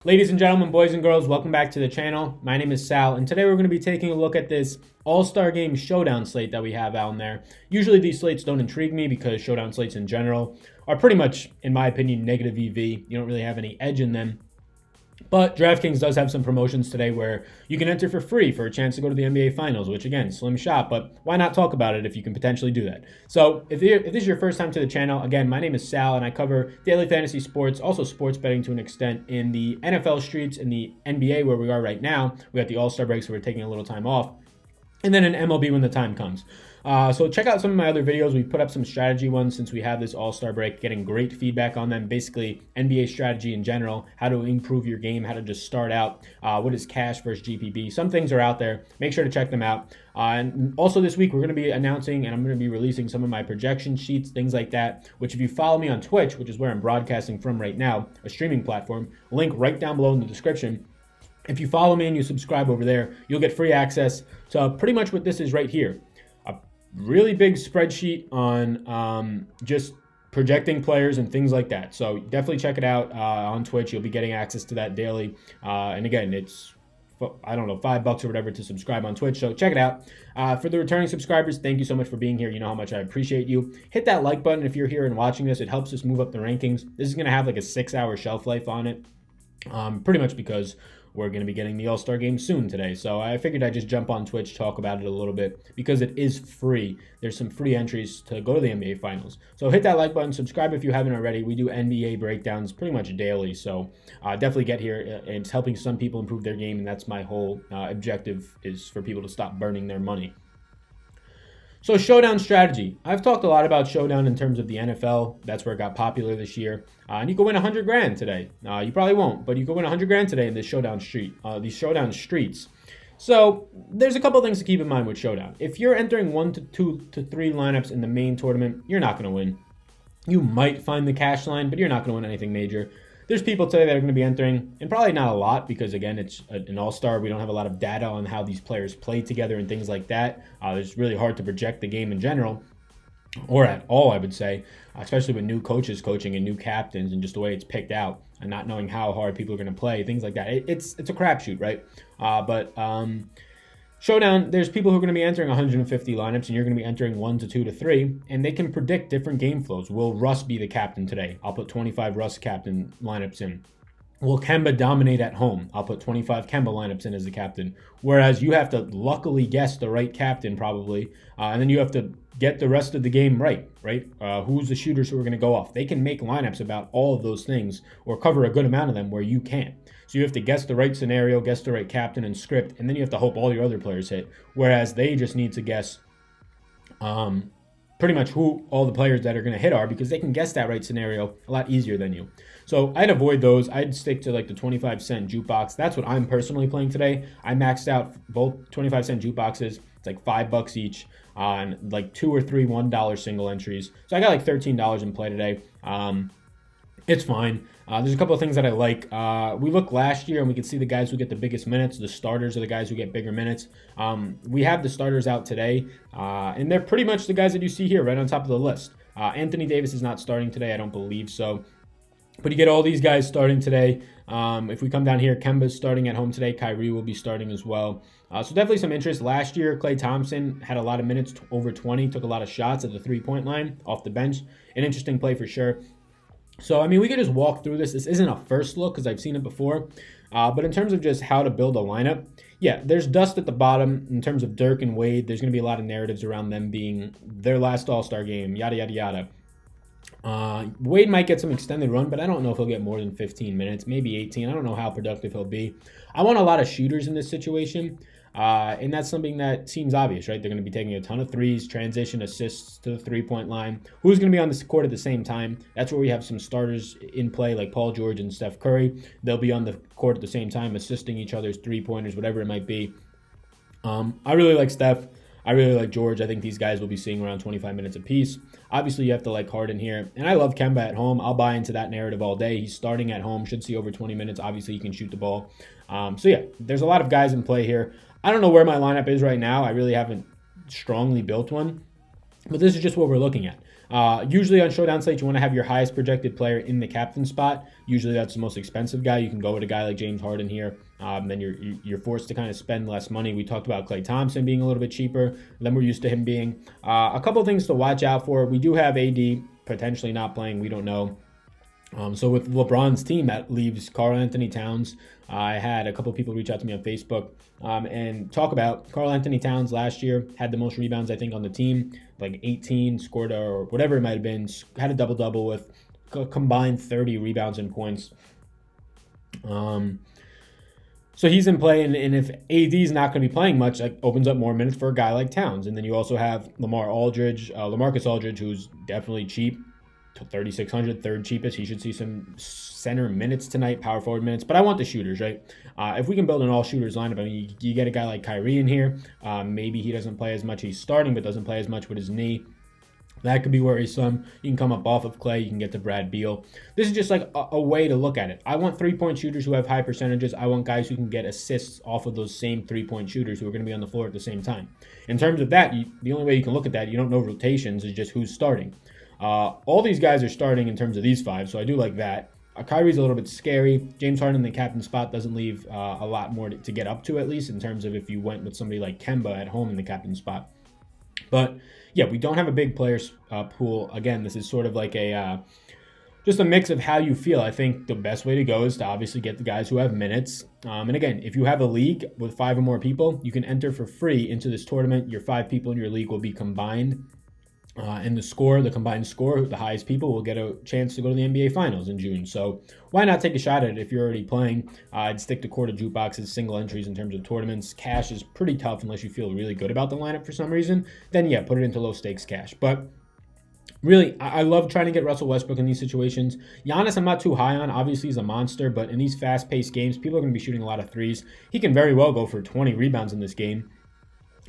Ladies and gentlemen, boys and girls, welcome back to the channel. My name is Sal, and today we're going to be taking a look at this All-Star Game Showdown slate that we have out in there. Usually these slates don't intrigue me because Showdown slates in general are pretty much, in my opinion, negative EV. You don't really have any edge in them. But Draftkings does have some promotions today where you can enter for free for a chance to go to the NBA Finals, which again, slim shot, but why not talk about it if you can potentially do that? So if this is your first time to the channel, again, my name is Sal and I cover daily fantasy sports, also sports betting to an extent in the NFL streets, in the NBA where we are right now. We got the All-Star break, so we're taking a little time off. And then an MLB when the time comes. So check out some of my other videos. We put up some strategy ones since we have this All-Star break, getting great feedback on them. Basically, NBA strategy in general, how to improve your game, how to just start out, what is cash versus GPP. Some things are out there. Make sure to check them out. And also this week, we're going to be announcing and I'm going to be releasing some of my projection sheets, things like that, which if you follow me on Twitch, which is where I'm broadcasting from right now, a streaming platform, link right down below in the description. If you follow me and you subscribe over there, you'll get free access to pretty much what this is right here. A really big spreadsheet on just projecting players and things like that. So definitely check it out on Twitch. You'll be getting access to that daily. And again, it's, I don't know, $5 or whatever to subscribe on Twitch. So check it out. For the returning subscribers, thank you so much for being here. You know how much I appreciate you. Hit that like button if you're here and watching this. It helps us move up the rankings. This is going to have like a 6-hour shelf life on it. Pretty much because we're going to be getting the All-Star Game soon today. So I figured I'd just jump on Twitch, talk about it a little bit because it is free. There's some free entries to go to the NBA Finals. So hit that like button, subscribe if you haven't already. We do NBA breakdowns pretty much daily. So definitely get here. It's helping some people improve their game, and that's my whole objective, is for people to stop burning their money. So Showdown strategy. I've talked a lot about Showdown in terms of the NFL. That's where it got popular this year. And you can win 100 grand today. You probably won't, but you can win 100 grand today in this Showdown street, these Showdown streets. So there's a couple things to keep in mind with Showdown. If you're entering 1 to 2 to 3 lineups in the main tournament, you're not going to win. You might find the cash line, but you're not going to win anything major. There's people today that are going to be entering, and probably not a lot because, again, it's an all-star. We don't have a lot of data on how these players play together and things like that. It's really hard to project the game in general, or at all, I would say, especially with new coaches coaching and new captains and just the way it's picked out and not knowing how hard people are going to play, things like that. It's a crapshoot, right? Showdown, there's people who are going to be entering 150 lineups, and you're going to be entering 1 to 2 to 3, and they can predict different game flows. Will Russ be the captain today? I'll put 25 Russ captain lineups in. Will Kemba dominate at home? I'll put 25 Kemba lineups in as the captain. Whereas you have to luckily guess the right captain probably, and then you have to get the rest of the game right? Who's the shooters who are going to go off? They can make lineups about all of those things or cover a good amount of them where you can't. So you have to guess the right scenario, guess the right captain and script, and then you have to hope all your other players hit. Whereas they just need to guess pretty much who all the players that are going to hit are, because they can guess that right scenario a lot easier than you. So I'd avoid those. I'd stick to like the 25-cent jukebox. That's what I'm personally playing today. I maxed out both 25-cent jukeboxes. It's like $5 each on like 2 or 3 $1 single entries. So I got like $13 in play today. It's fine. There's a couple of things that I like. We looked last year and we could see the guys who get the biggest minutes. The starters are the guys who get bigger minutes. We have the starters out today, and they're pretty much the guys that you see here right on top of the list. Anthony Davis is not starting today. I don't believe so. But you get all these guys starting today. If we come down here, Kemba's starting at home today. Kyrie will be starting as well. So definitely some interest. Last year, Klay Thompson had a lot of minutes, over 20, took a lot of shots at the three-point line off the bench. An interesting play for sure. So, I mean, we could just walk through this. This isn't a first look because I've seen it before. But in terms of just how to build a lineup, yeah, there's dust at the bottom in terms of Dirk and Wade. There's going to be a lot of narratives around them being their last All-Star game, yada, yada, yada. Wade might get some extended run, but I don't know if he'll get more than 15 minutes, maybe 18. I don't know how productive he'll be. I want a lot of shooters in this situation. And that's something that seems obvious, right? They're going to be taking a ton of threes, transition, assists to the three-point line. Who's going to be on this court at the same time? That's where we have some starters in play like Paul George and Steph Curry. They'll be on the court at the same time, assisting each other's three-pointers, whatever it might be. I really like Steph. I really like George. I think these guys will be seeing around 25 minutes apiece. Obviously, you have to like Harden here. And I love Kemba at home. I'll buy into that narrative all day. He's starting at home, should see over 20 minutes. Obviously, he can shoot the ball. So, yeah, there's a lot of guys in play here. I don't know where my lineup is right now. I really haven't strongly built one. But this is just what we're looking at. Usually on Showdown slates, you want to have your highest projected player in the captain spot. Usually that's the most expensive guy. You can go with a guy like James Harden here. Then you're forced to kind of spend less money. We talked about Klay Thompson being a little bit cheaper than we're used to him being. A couple things to watch out for. We do have AD potentially not playing. We don't know. So with LeBron's team, that leaves Karl-Anthony Towns. I had a couple people reach out to me on Facebook and talk about Karl-Anthony Towns last year, had the most rebounds, I think, on the team, like 18, scored or whatever it might have been, had a double-double with combined 30 rebounds and points. So he's in play, and if AD is not going to be playing much, that opens up more minutes for a guy like Towns. And then you also have LaMarcus Aldridge, who's definitely cheap. 3,600, third cheapest. He should see some center minutes tonight, power forward minutes. But I want the shooters, right? If we can build an all shooters lineup, I mean, you get a guy like Kyrie in here. Maybe he doesn't play as much. He's starting, but doesn't play as much with his knee. That could be worrisome. You can come up off of Klay. You can get to Brad Beal. This is just like a way to look at it. I want three-point shooters who have high percentages. I want guys who can get assists off of those same three-point shooters who are going to be on the floor at the same time. In terms of that, the only way you can look at that, you don't know rotations, is just who's starting. All these guys are starting in terms of these five, so I do like that. Kyrie's a little bit scary. James Harden in the captain spot doesn't leave a lot more to get up to, at least in terms of if you went with somebody like Kemba at home in the captain spot. But yeah, we don't have a big players pool. Again, this is sort of like just a mix of how you feel. I think the best way to go is to obviously get the guys who have minutes. And again, if you have a league with 5 or more people, you can enter for free into this tournament. Your 5 people in your league will be combined. And the combined score, the highest people will get a chance to go to the NBA Finals in June. So why not take a shot at it if you're already playing? I'd stick to quarter jukeboxes, single entries in terms of tournaments. Cash is pretty tough unless you feel really good about the lineup for some reason. Then yeah, put it into low stakes cash. But really, I love trying to get Russell Westbrook in these situations. Giannis, I'm not too high on. Obviously, he's a monster, but in these fast-paced games, people are going to be shooting a lot of threes. He can very well go for 20 rebounds in this game.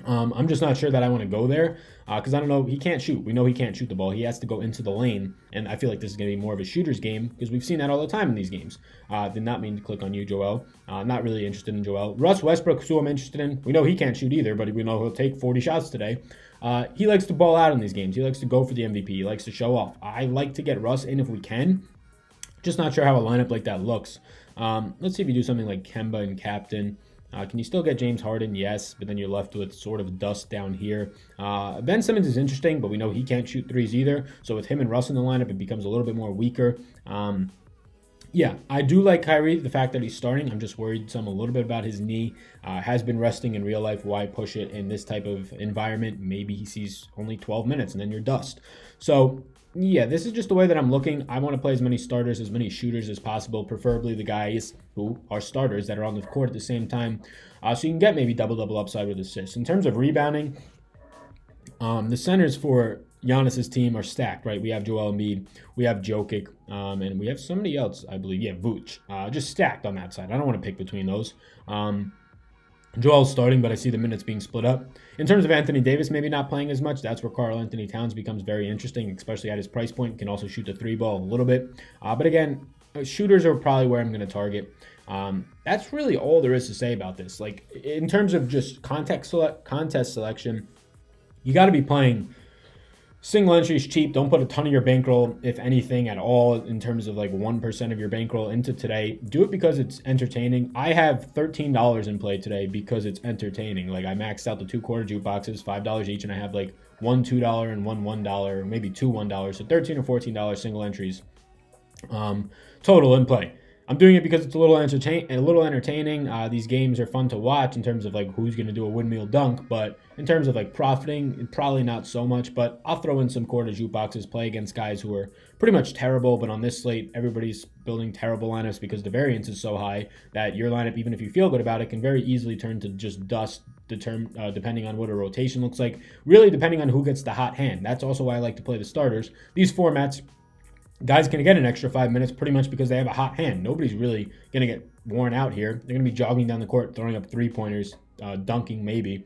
I'm just not sure that I want to go there because I don't know. He can't shoot. We know he can't shoot the ball. He has to go into the lane, and I feel like this is going to be more of a shooter's game because we've seen that all the time in these games. Did not mean to click on you, Joel. Not really interested in Joel. Russ Westbrook, who I'm interested in. We know he can't shoot either, but we know he'll take 40 shots today. He likes to ball out in these games. He likes to go for the MVP. He likes to show off. I like to get Russ in if we can. Just not sure how a lineup like that looks. Let's see if you do something like Kemba and captain. Can you still get James Harden? Yes, but then you're left with sort of dust down here. Ben Simmons is interesting, but we know he can't shoot threes either. So with him and Russ in the lineup, it becomes a little bit more weaker. Yeah, I do like Kyrie, the fact that he's starting. I'm just worried a little bit about his knee. Has been resting in real life. Why push it in this type of environment? Maybe he sees only 12 minutes and then you're dust. So yeah, this is just the way that I'm looking. I want to play as many starters, as many shooters as possible, preferably the guys who are starters that are on the court at the same time. So you can get maybe double-double upside with assists. In terms of rebounding, the centers for Giannis's team are stacked, right? We have Joel Embiid, we have Jokic, and we have somebody else, I believe. Yeah, Vooch. Just stacked on that side. I don't want to pick between those. Joel's starting, but I see the minutes being split up. In terms of Anthony Davis maybe not playing as much, that's where Karl-Anthony Towns becomes very interesting, especially at his price point. Can also shoot the 3-ball a little bit. But again, shooters are probably where I'm going to target. That's really all there is to say about this. Like, in terms of just contest selection, you got to be playing single entries cheap. Don't put a ton of your bankroll, if anything at all, in terms of like 1% of your bankroll into today. Do it because it's entertaining. I have $13 in play today because it's entertaining. Like, I maxed out the 2 quarter jukeboxes, $5 each, and I have like one $2 and one $1, maybe two $1. So $13 or $14 single entries total in play. I'm doing it because it's a little entertaining. These games are fun to watch in terms of like who's going to do a windmill dunk, but in terms of like profiting, probably not so much. But I'll throw in some quarter jukeboxes, play against guys who are pretty much terrible. But on this slate, everybody's building terrible lineups because the variance is so high that your lineup, even if you feel good about it, can very easily turn to just dust. Depending on what a rotation looks like, really depending on who gets the hot hand. That's also why I like to play the starters. These formats, guys can get an extra 5 minutes pretty much because they have a hot hand. Nobody's really going to get worn out here. They're going to be jogging down the court, throwing up 3-pointers, dunking maybe.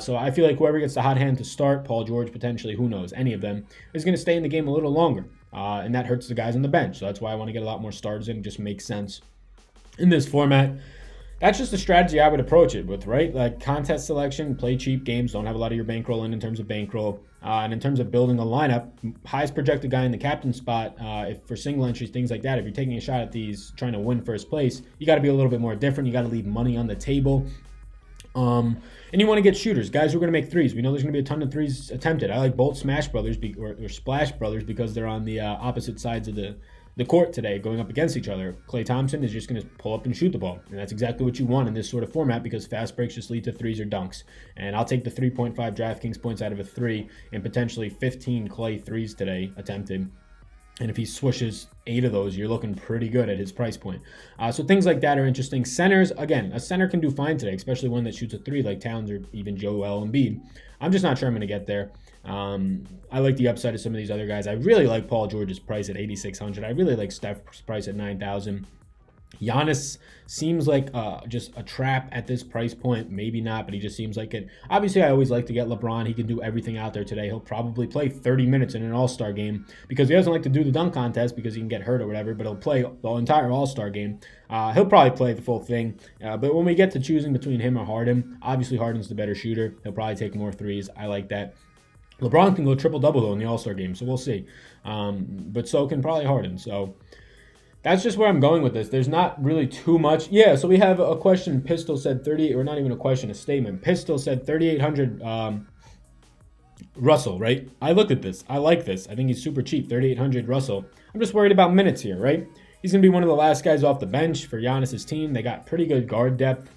So I feel like whoever gets the hot hand to start, Paul George potentially, who knows, any of them, is going to stay in the game a little longer. And that hurts the guys on the bench. So that's why I want to get a lot more starters in. It just makes sense in this format. that's just the strategy I would approach it with, right? Like contest selection, play cheap games, don't have a lot of your bankroll in terms of bankroll. And in terms of building a lineup, highest projected guy in the captain spot, if for single entries, things like that, if you're taking a shot at these, trying to win first place, you got to be a little bit more different. You got to leave money on the table. And you want to get shooters, guys who are going to make threes. We know there's going to be a ton of threes attempted. I like both Smash Brothers or Splash Brothers because they're on the opposite sides of the court today going up against each other. Klay Thompson is just going to pull up and shoot the ball. And that's exactly what you want in this sort of format because fast breaks just lead to threes or dunks. And I'll take the 3.5 DraftKings points out of a three and potentially 15 Klay threes today attempted. And if he swishes 8 of those, you're looking pretty good at his price point. So things like that are interesting. Centers, again, a center can do fine today, especially one that shoots a 3 like Towns or even Joel Embiid. I'm just not sure I'm going to get there. I like the upside of some of these other guys. I really like Paul George's price at 8,600. I really like Steph's price at 9,000. Giannis seems like just a trap at this price point. Maybe not, but he just seems like it. Obviously, I always like to get LeBron. He can do everything out there today. He'll probably play 30 minutes in an All-Star game because he doesn't like to do the dunk contest because he can get hurt or whatever, but he'll play the entire All-Star game. He'll probably play the full thing. But when we get to choosing between him or Harden, obviously Harden's the better shooter. He'll probably take more threes. I like that. LeBron can go triple-double, though, in the All-Star game, so we'll see. But so can probably Harden. So that's just where I'm going with this. There's not really too much. Yeah, so we have a question. Pistol said 38, or not even a question, a statement. Pistol said 3,800 Russell, right? I looked at this. I like this. I think he's super cheap, 3,800 Russell. I'm just worried about minutes here, right? He's going to be one of the last guys off the bench for Giannis's team. They got pretty good guard depth.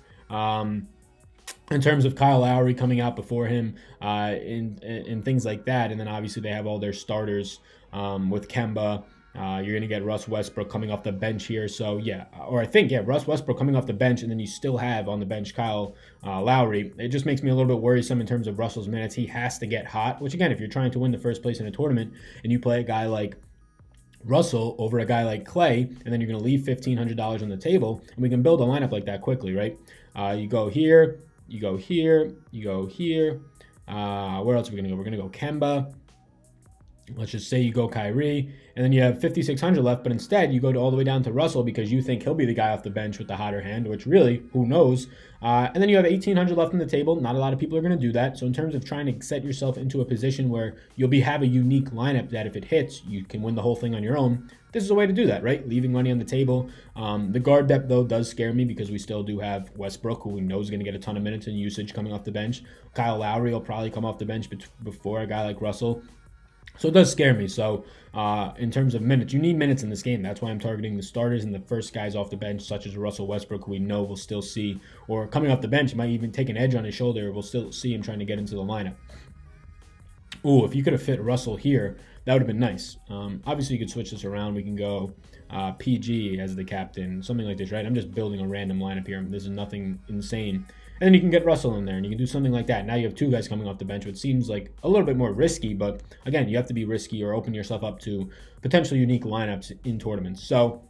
In terms of Kyle Lowry coming out before him and things like that. And then obviously they have all their starters with Kemba. You're going to get Russ Westbrook coming off the bench here. So, yeah, or I think, yeah, Russ Westbrook coming off the bench, and then you still have on the bench Kyle Lowry. It just makes me a little bit worrisome in terms of Russell's minutes. He has to get hot, which, again, if you're trying to win the first place in a tournament and you play a guy like Russell over a guy like Klay, and then you're going to leave $1,500 on the table, and we can build a lineup like that quickly, right? You go here, you go here, you go here. Where else are we going to go? We're going to go Kemba. Let's just say you go Kyrie, and then you have 5,600 left, but instead you go all the way down to Russell because you think he'll be the guy off the bench with the hotter hand, which really, who knows? And then you have 1,800 left on the table. Not a lot of people are going to do that. So in terms of trying to set yourself into a position where you'll have a unique lineup that if it hits, you can win the whole thing on your own, this is a way to do that, right? Leaving money on the table. The guard depth, though, does scare me because we still do have Westbrook, who we know is going to get a ton of minutes and usage coming off the bench. Kyle Lowry will probably come off the bench before a guy like Russell. So it does scare me. So in terms of minutes, you need minutes in this game. That's why I'm targeting the starters and the first guys off the bench, such as Russell Westbrook, who we know we'll still see, or coming off the bench, might even take an edge on his shoulder. We'll still see him trying to get into the lineup. Ooh, if you could have fit Russell here, that would have been nice. Obviously, you could switch this around. We can go PG as the captain, something like this, right? I'm just building a random lineup here. This is nothing insane. And then you can get Russell in there, and you can do something like that. Now you have 2 guys coming off the bench, which seems like a little bit more risky, but again, you have to be risky or open yourself up to potential unique lineups in tournaments. So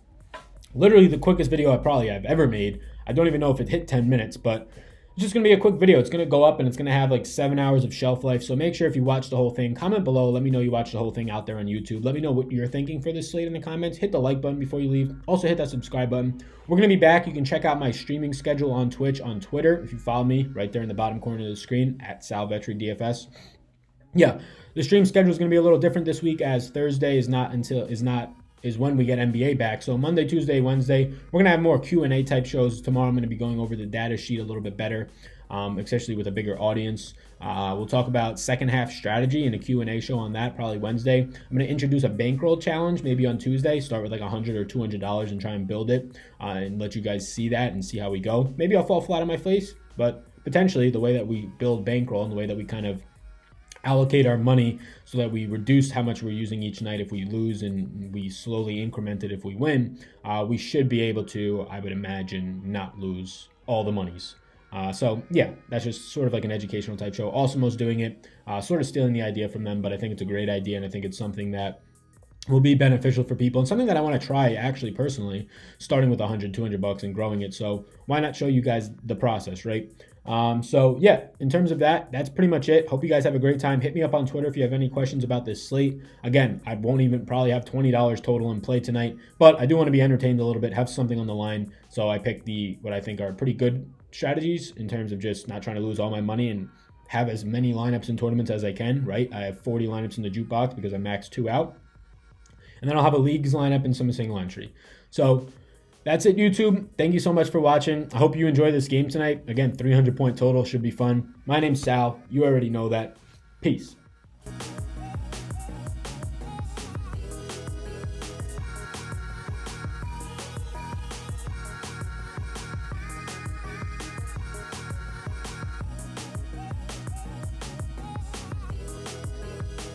literally the quickest video I've ever made. I don't even know if it hit 10 minutes, but it's just going to be a quick video. It's going to go up, and it's going to have like 7 hours of shelf life. So make sure if you watch the whole thing, comment below. Let me know you watched the whole thing out there on YouTube. Let me know what you're thinking for this slate in the comments. Hit the like button before you leave. Also hit that subscribe button. We're going to be back. You can check out my streaming schedule on Twitch, on Twitter. If you follow me right there in the bottom corner of the screen at SalVetriDFS. Yeah, the stream schedule is going to be a little different this week, as Thursday is when we get NBA back. So Monday, Tuesday, Wednesday, we're going to have more Q&A type shows. Tomorrow I'm going to be going over the data sheet a little bit better, especially with a bigger audience. We'll talk about second half strategy and a Q&A show on that probably Wednesday. I'm going to introduce a bankroll challenge maybe on Tuesday, start with like $100 or $200 and try and build it and let you guys see that and see how we go. Maybe I'll fall flat on my face, but potentially the way that we build bankroll and the way that we kind of allocate our money so that we reduce how much we're using each night if we lose, and we slowly increment it if we win, we should be able to, I would imagine, not lose all the monies. So yeah, that's just sort of like an educational type show. Awesimo's doing it, sort of stealing the idea from them, but I think it's a great idea, and I think it's something that will be beneficial for people, and something that I want to try actually personally, starting with $100, $200 and growing it. So why not show you guys the process, right? So yeah, in terms of that, that's pretty much it. Hope you guys have a great time. Hit me up on Twitter if you have any questions about this slate. Again, I won't even probably have $20 total in play tonight, but I do want to be entertained a little bit, have something on the line. So I picked what I think are pretty good strategies in terms of just not trying to lose all my money and have as many lineups in tournaments as I can, right? I have 40 lineups in the jukebox because I maxed 2 out. And then I'll have a leagues lineup and some single entry. So that's it, YouTube. Thank you so much for watching. I hope you enjoy this game tonight. Again, 300-point total should be fun. My name's Sal. You already know that. Peace.